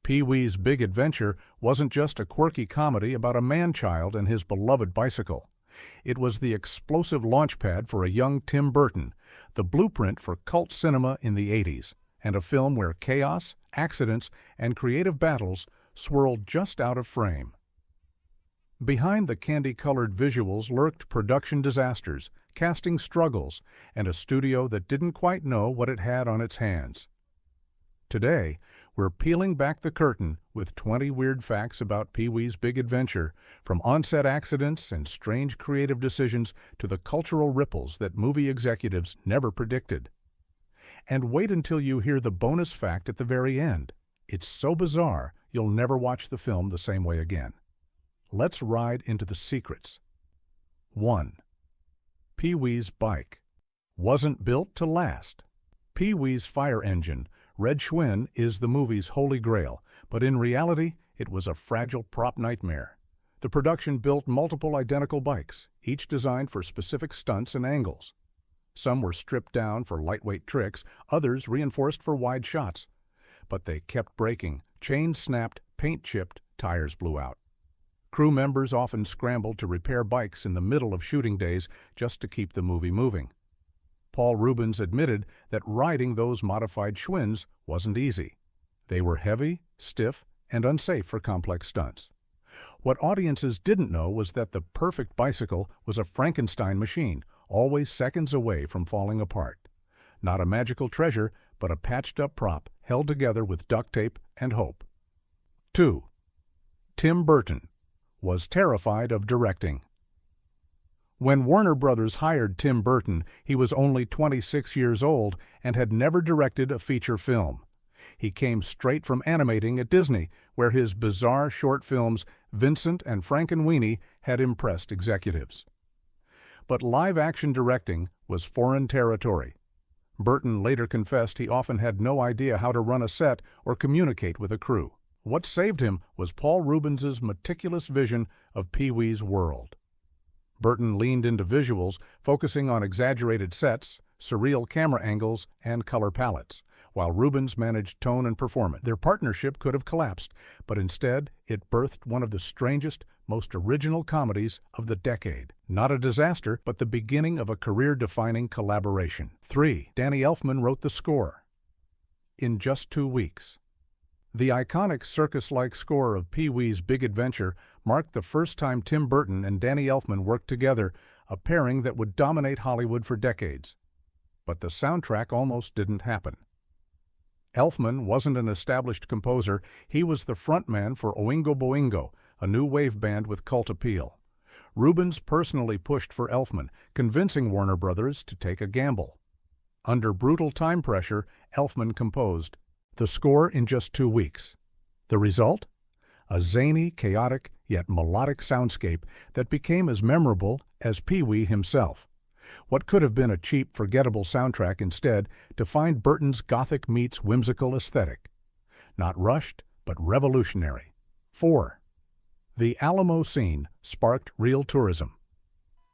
Pee-wee's Big Adventure wasn't just a quirky comedy about a man-child and his beloved bicycle. It was the explosive launchpad for a young Tim Burton, the blueprint for cult cinema in the 80s, and a film where chaos, accidents, and creative battles swirled just out of frame. Behind the candy-colored visuals lurked production disasters, casting struggles, and a studio that didn't quite know what it had on its hands. Today, we're peeling back the curtain with 20 weird facts about Pee-wee's Big Adventure, from on-set accidents and strange creative decisions to the cultural ripples that movie executives never predicted. And wait until you hear the bonus fact at the very end. It's so bizarre, you'll never watch the film the same way again. Let's ride into the secrets. 1. Pee-wee's bike wasn't built to last. Pee-wee's fire engine, Red Schwinn, is the movie's holy grail, but in reality, it was a fragile prop nightmare. The production built multiple identical bikes, each designed for specific stunts and angles. Some were stripped down for lightweight tricks, others reinforced for wide shots. But they kept breaking, chains snapped, paint chipped, tires blew out. Crew members often scrambled to repair bikes in the middle of shooting days just to keep the movie moving. Paul Reubens admitted that riding those modified Schwinns wasn't easy. They were heavy, stiff, and unsafe for complex stunts. What audiences didn't know was that the perfect bicycle was a Frankenstein machine, always seconds away from falling apart. Not a magical treasure, but a patched-up prop held together with duct tape and hope. 2. Tim Burton was terrified of directing. When Warner Brothers hired Tim Burton, he was only 26 years old and had never directed a feature film. He came straight from animating at Disney, where his bizarre short films Vincent and Frankenweenie had impressed executives. But live-action directing was foreign territory. Burton later confessed he often had no idea how to run a set or communicate with a crew. What saved him was Paul Reubens' meticulous vision of Pee-wee's world. Burton leaned into visuals, focusing on exaggerated sets, surreal camera angles, and color palettes, while Reubens managed tone and performance. Their partnership could have collapsed, but instead it birthed one of the strangest, most original comedies of the decade. Not a disaster, but the beginning of a career-defining collaboration. 3. Danny Elfman wrote the score. In just 2 weeks. The iconic circus-like score of Pee-wee's Big Adventure marked the first time Tim Burton and Danny Elfman worked together, a pairing that would dominate Hollywood for decades. But the soundtrack almost didn't happen. Elfman wasn't an established composer, he was the frontman for Oingo Boingo, a new wave band with cult appeal. Reubens personally pushed for Elfman, convincing Warner Brothers to take a gamble. Under brutal time pressure, Elfman composed the score in just 2 weeks. The result? A zany, chaotic, yet melodic soundscape that became as memorable as Pee-wee himself. What could have been a cheap, forgettable soundtrack instead defined Burton's gothic meets whimsical aesthetic. Not rushed, but revolutionary. 4. The Alamo scene sparked real tourism.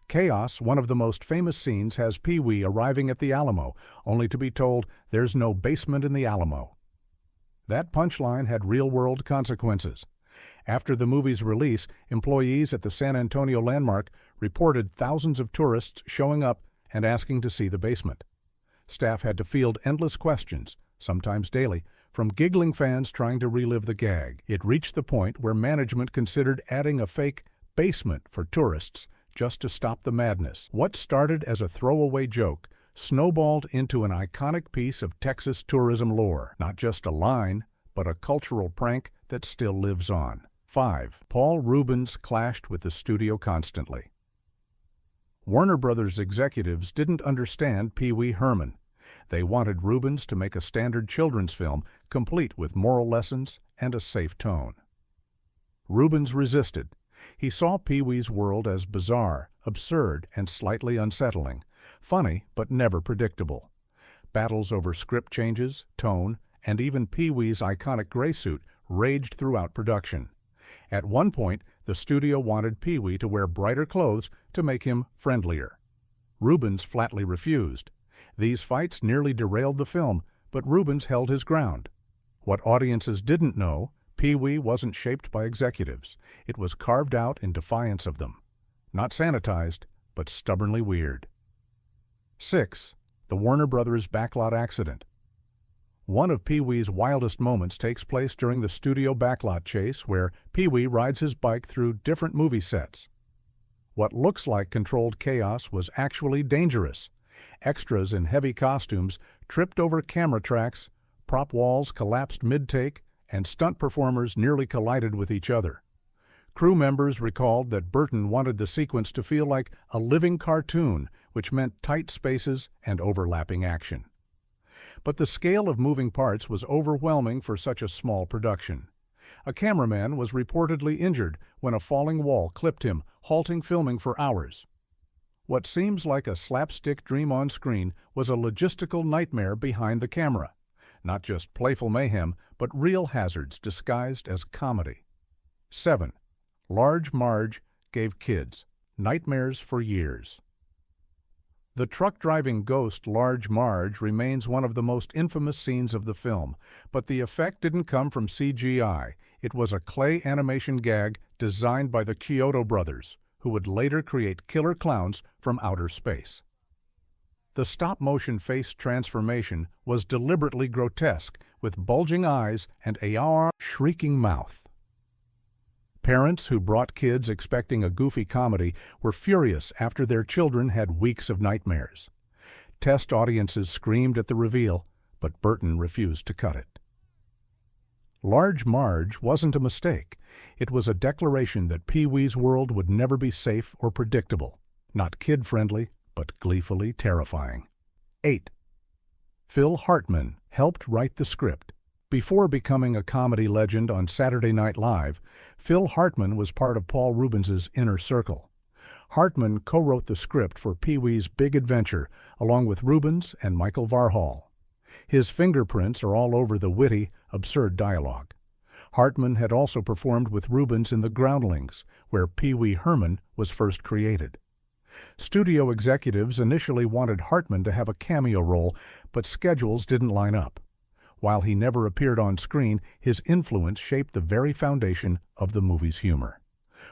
Chaos, one of the most famous scenes, has Pee-wee arriving at the Alamo, only to be told there's no basement in the Alamo. That punchline had real-world consequences. After the movie's release, employees at the San Antonio landmark reported thousands of tourists showing up and asking to see the basement. Staff had to field endless questions, sometimes daily, from giggling fans trying to relive the gag. It reached the point where management considered adding a fake basement for tourists just to stop the madness. What started as a throwaway joke snowballed into an iconic piece of Texas tourism lore. Not just a line, but a cultural prank that still lives on. 5. Paul Reubens clashed with the studio constantly. Warner Brothers executives didn't understand Pee-wee Herman. They wanted Reubens to make a standard children's film, complete with moral lessons and a safe tone. Reubens resisted. He saw Pee-wee's world as bizarre, absurd, and slightly unsettling. Funny, but never predictable. Battles over script changes, tone, and even Pee-wee's iconic gray suit raged throughout production. At one point, the studio wanted Pee-wee to wear brighter clothes to make him friendlier. Reubens flatly refused. These fights nearly derailed the film, but Reubens held his ground. What audiences didn't know, Pee-wee wasn't shaped by executives. It was carved out in defiance of them. Not sanitized, but stubbornly weird. 6. The Warner Brothers backlot accident. One of Pee-wee's wildest moments takes place during the studio backlot chase, where Pee-wee rides his bike through different movie sets. What looks like controlled chaos was actually dangerous. Extras in heavy costumes tripped over camera tracks, prop walls collapsed mid-take, and stunt performers nearly collided with each other. Crew members recalled that Burton wanted the sequence to feel like a living cartoon, which meant tight spaces and overlapping action. But the scale of moving parts was overwhelming for such a small production. A cameraman was reportedly injured when a falling wall clipped him, halting filming for hours. What seems like a slapstick dream on screen was a logistical nightmare behind the camera. Not just playful mayhem, but real hazards disguised as comedy. 7. Large Marge gave kids nightmares for years. The truck-driving ghost Large Marge remains one of the most infamous scenes of the film, but the effect didn't come from CGI. It was a clay animation gag designed by the Kyoto brothers, who would later create killer clowns from outer space. The stop-motion face transformation was deliberately grotesque, with bulging eyes and a shrieking mouth. Parents who brought kids expecting a goofy comedy were furious after their children had weeks of nightmares. Test audiences screamed at the reveal, but Burton refused to cut it. Large Marge wasn't a mistake. It was a declaration that Pee-wee's world would never be safe or predictable, not kid-friendly, but gleefully terrifying. 8. Phil Hartman helped write the script. Before becoming a comedy legend on Saturday Night Live, Phil Hartman was part of Paul Reubens' inner circle. Hartman co-wrote the script for Pee-wee's Big Adventure, along with Reubens and Michael Varhol. His fingerprints are all over the witty, absurd dialogue. Hartman had also performed with Reubens in The Groundlings, where Pee-wee Herman was first created. Studio executives initially wanted Hartman to have a cameo role, but schedules didn't line up. While he never appeared on screen, his influence shaped the very foundation of the movie's humor.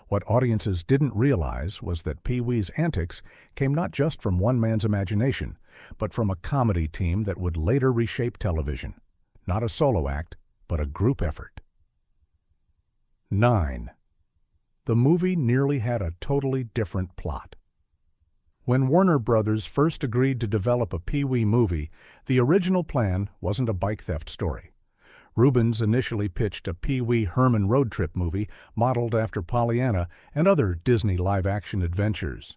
What audiences didn't realize was that Pee-wee's antics came not just from one man's imagination, but from a comedy team that would later reshape television. Not a solo act, but a group effort. 9. The movie nearly had a totally different plot. When Warner Brothers first agreed to develop a Pee-wee movie, the original plan wasn't a bike theft story. Reubens initially pitched a Pee-wee Herman road trip movie modeled after Pollyanna and other Disney live-action adventures.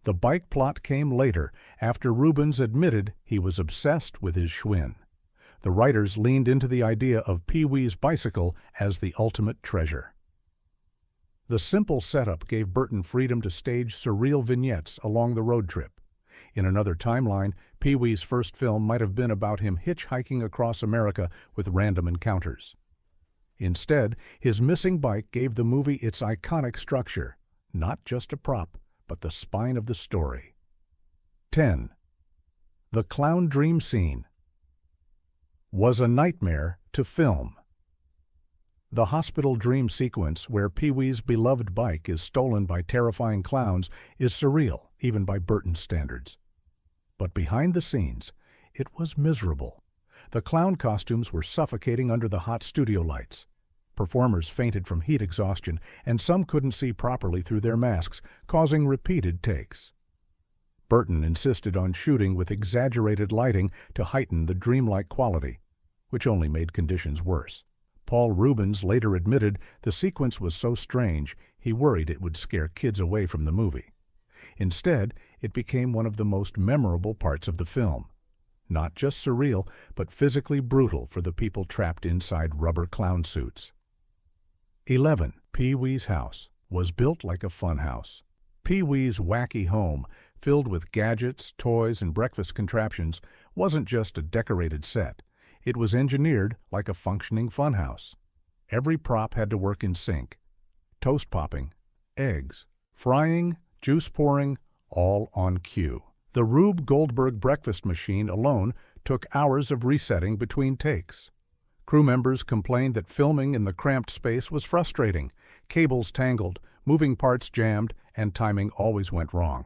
The bike plot came later, after Reubens admitted he was obsessed with his Schwinn. The writers leaned into the idea of Pee-wee's bicycle as the ultimate treasure. The simple setup gave Burton freedom to stage surreal vignettes along the road trip. In another timeline, Pee-wee's first film might have been about him hitchhiking across America with random encounters. Instead, his missing bike gave the movie its iconic structure, not just a prop, but the spine of the story. 10. The clown dream scene was a nightmare to film. The hospital dream sequence, where Pee-wee's beloved bike is stolen by terrifying clowns, is surreal, even by Burton's standards. But behind the scenes, it was miserable. The clown costumes were suffocating under the hot studio lights. Performers fainted from heat exhaustion, and some couldn't see properly through their masks, causing repeated takes. Burton insisted on shooting with exaggerated lighting to heighten the dreamlike quality, which only made conditions worse. Paul Reubens later admitted the sequence was so strange he worried it would scare kids away from the movie. Instead, it became one of the most memorable parts of the film. Not just surreal, but physically brutal for the people trapped inside rubber clown suits. 11. Pee-wee's house was built like a funhouse. Pee-wee's wacky home, filled with gadgets, toys, and breakfast contraptions, wasn't just a decorated set. It was engineered like a functioning funhouse. Every prop had to work in sync. Toast popping, eggs, frying, juice pouring, all on cue. The Rube Goldberg breakfast machine alone took hours of resetting between takes. Crew members complained that filming in the cramped space was frustrating. Cables tangled, moving parts jammed, and timing always went wrong.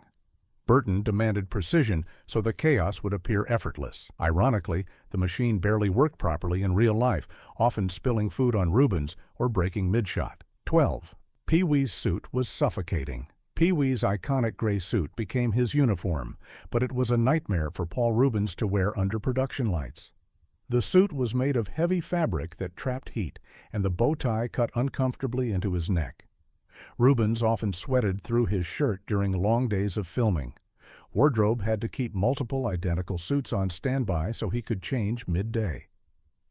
Burton demanded precision so the chaos would appear effortless. Ironically, the machine barely worked properly in real life, often spilling food on Reubens or breaking mid-shot. 12. Pee-wee's suit was suffocating. Pee-wee's iconic gray suit became his uniform, but it was a nightmare for Paul Reubens to wear under production lights. The suit was made of heavy fabric that trapped heat, and the bow tie cut uncomfortably into his neck. Reubens often sweated through his shirt during long days of filming. Wardrobe had to keep multiple identical suits on standby so he could change midday.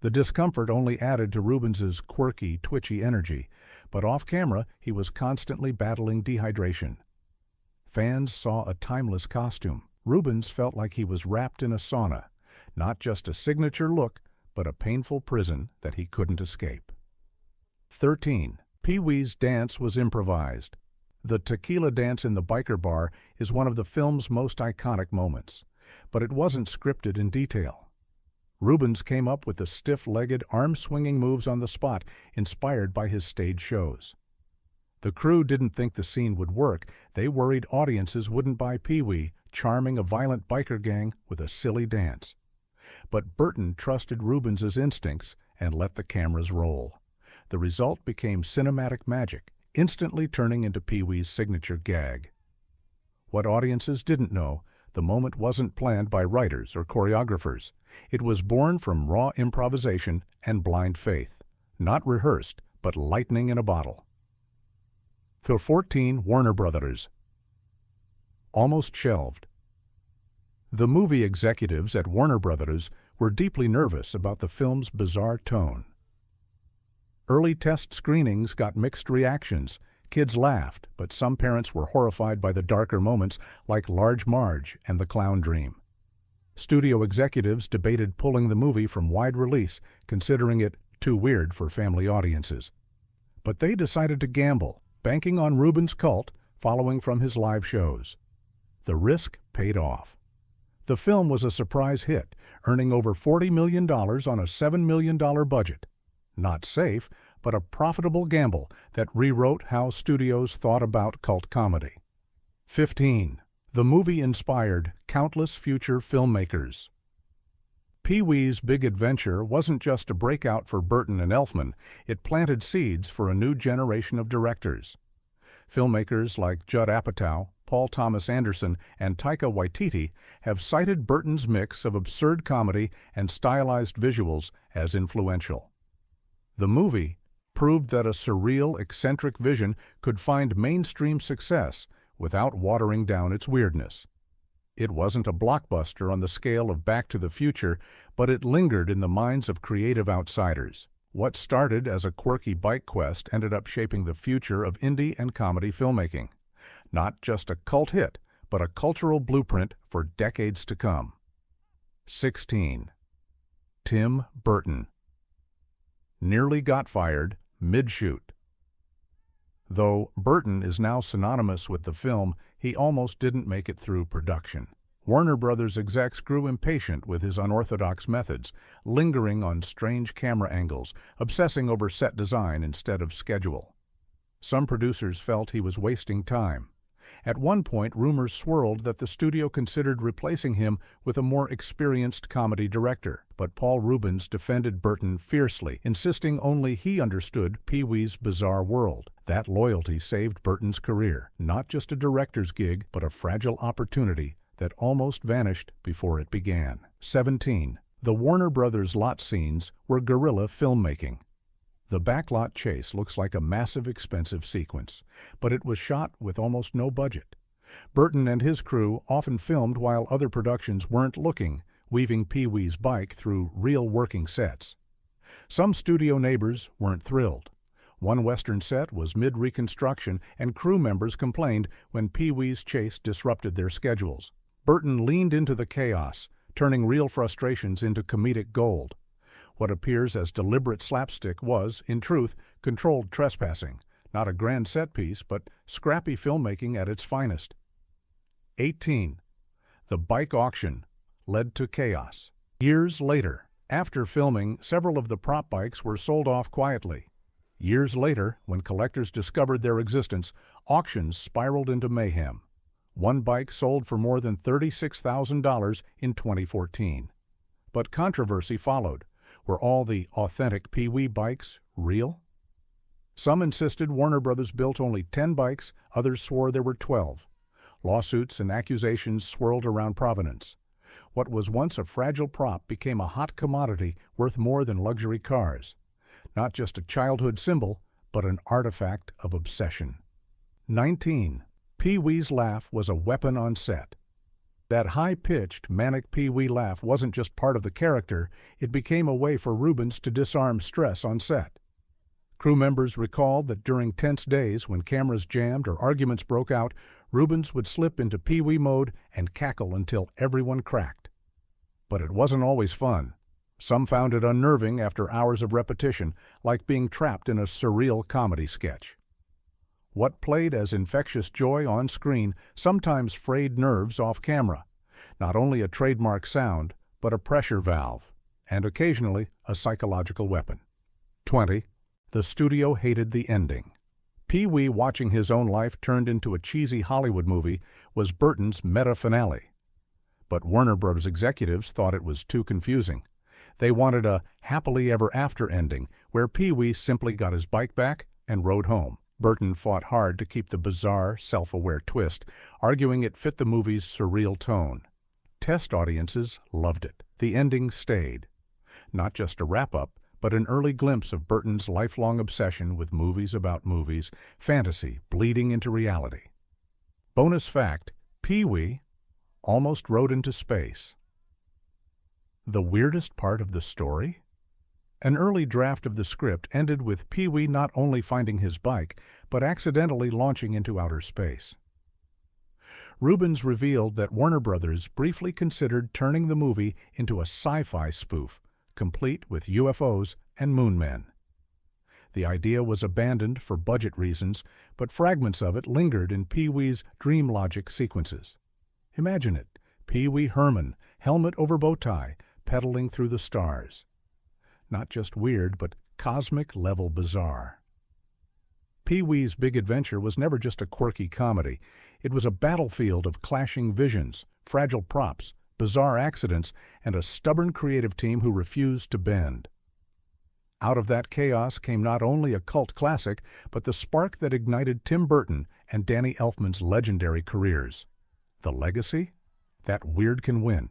The discomfort only added to Reubens's quirky, twitchy energy, but off-camera he was constantly battling dehydration. Fans saw a timeless costume. Reubens felt like he was wrapped in a sauna, not just a signature look, but a painful prison that he couldn't escape. 13. Pee-wee's dance was improvised. The tequila dance in the biker bar is one of the film's most iconic moments, but it wasn't scripted in detail. Reubens came up with the stiff-legged, arm-swinging moves on the spot, inspired by his stage shows. The crew didn't think the scene would work. They worried audiences wouldn't buy Pee-wee charming a violent biker gang with a silly dance. But Burton trusted Reubens's instincts and let the cameras roll. The result became cinematic magic, instantly turning into Pee-wee's signature gag. What audiences didn't know, the moment wasn't planned by writers or choreographers. It was born from raw improvisation and blind faith, not rehearsed, but lightning in a bottle. 14. Warner Brothers. Almost shelved. The movie executives at Warner Brothers were deeply nervous about the film's bizarre tone. Early test screenings got mixed reactions. Kids laughed, but some parents were horrified by the darker moments like Large Marge and The Clown Dream. Studio executives debated pulling the movie from wide release, considering it too weird for family audiences. But they decided to gamble, banking on Reubens' cult following from his live shows. The risk paid off. The film was a surprise hit, earning over $40 million on a $7 million budget. Not safe, but a profitable gamble that rewrote how studios thought about cult comedy. 15. The movie inspired countless future filmmakers. Pee-wee's Big Adventure wasn't just a breakout for Burton and Elfman, it planted seeds for a new generation of directors. Filmmakers like Judd Apatow, Paul Thomas Anderson, and Taika Waititi have cited Burton's mix of absurd comedy and stylized visuals as influential. The movie proved that a surreal, eccentric vision could find mainstream success without watering down its weirdness. It wasn't a blockbuster on the scale of Back to the Future, but it lingered in the minds of creative outsiders. What started as a quirky bike quest ended up shaping the future of indie and comedy filmmaking. Not just a cult hit, but a cultural blueprint for decades to come. 16. Tim Burton. Nearly got fired mid-shoot. Though Burton is now synonymous with the film, he almost didn't make it through production. Warner Brothers execs grew impatient with his unorthodox methods, lingering on strange camera angles, obsessing over set design instead of schedule. Some producers felt he was wasting time. At one point, rumors swirled that the studio considered replacing him with a more experienced comedy director, but Paul Reubens defended Burton fiercely, insisting only he understood Pee-wee's bizarre world. That loyalty saved Burton's career, not just a director's gig, but a fragile opportunity that almost vanished before it began. 17. The Warner Brothers lot scenes were guerrilla filmmaking. The backlot chase looks like a massive, expensive sequence, but it was shot with almost no budget. Burton and his crew often filmed while other productions weren't looking, weaving Pee-wee's bike through real working sets. Some studio neighbors weren't thrilled. One Western set was mid-reconstruction, and crew members complained when Pee-wee's chase disrupted their schedules. Burton leaned into the chaos, turning real frustrations into comedic gold. What appears as deliberate slapstick was, in truth, controlled trespassing, not a grand set piece, but scrappy filmmaking at its finest. 18. The bike auction led to chaos. Years later, After filming, several of the prop bikes were sold off quietly. Years later, when collectors discovered their existence, auctions spiraled into mayhem. One bike sold for more than $36,000 in 2014. But controversy followed. Were all the authentic Pee-wee bikes real? Some insisted Warner Brothers built only 10 bikes, others swore there were 12. Lawsuits and accusations swirled around provenance. What was once a fragile prop became a hot commodity worth more than luxury cars. Not just a childhood symbol, but an artifact of obsession. 19. Pee-wee's laugh was a weapon on set. That high-pitched, manic Pee-wee laugh wasn't just part of the character, it became a way for Reubens to disarm stress on set. Crew members recalled that during tense days when cameras jammed or arguments broke out, Reubens would slip into Pee-wee mode and cackle until everyone cracked. But it wasn't always fun. Some found it unnerving after hours of repetition, like being trapped in a surreal comedy sketch. What played as infectious joy on screen sometimes frayed nerves off camera. Not only a trademark sound, but a pressure valve, and occasionally a psychological weapon. 20. The studio hated the ending. Pee-wee watching his own life turned into a cheesy Hollywood movie was Burton's meta finale. But Warner Bros. Executives thought it was too confusing. They wanted a happily ever after ending where Pee-wee simply got his bike back and rode home. Burton fought hard to keep the bizarre, self-aware twist, arguing it fit the movie's surreal tone. Test audiences loved it. The ending stayed. Not just a wrap-up, but an early glimpse of Burton's lifelong obsession with movies about movies, fantasy bleeding into reality. Bonus fact, Pee-wee almost rode into space. The weirdest part of the story? An early draft of the script ended with Pee-wee not only finding his bike, but accidentally launching into outer space. Reubens revealed that Warner Brothers briefly considered turning the movie into a sci-fi spoof, complete with UFOs and moonmen. The idea was abandoned for budget reasons, but fragments of it lingered in Pee-wee's dream logic sequences. Imagine it, Pee-wee Herman, helmet over bow tie, pedaling through the stars. Not just weird, but cosmic-level bizarre. Pee-wee's Big Adventure was never just a quirky comedy. It was a battlefield of clashing visions, fragile props, bizarre accidents, and a stubborn creative team who refused to bend. Out of that chaos came not only a cult classic, but the spark that ignited Tim Burton and Danny Elfman's legendary careers. The legacy? That weird can win.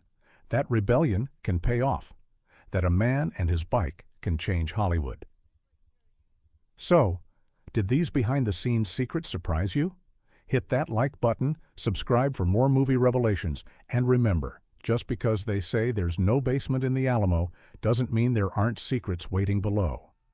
That rebellion can pay off. That a man and his bike can change Hollywood. So, did these behind-the-scenes secrets surprise you? Hit that like button, subscribe for more movie revelations, and remember, just because they say there's no basement in the Alamo doesn't mean there aren't secrets waiting below.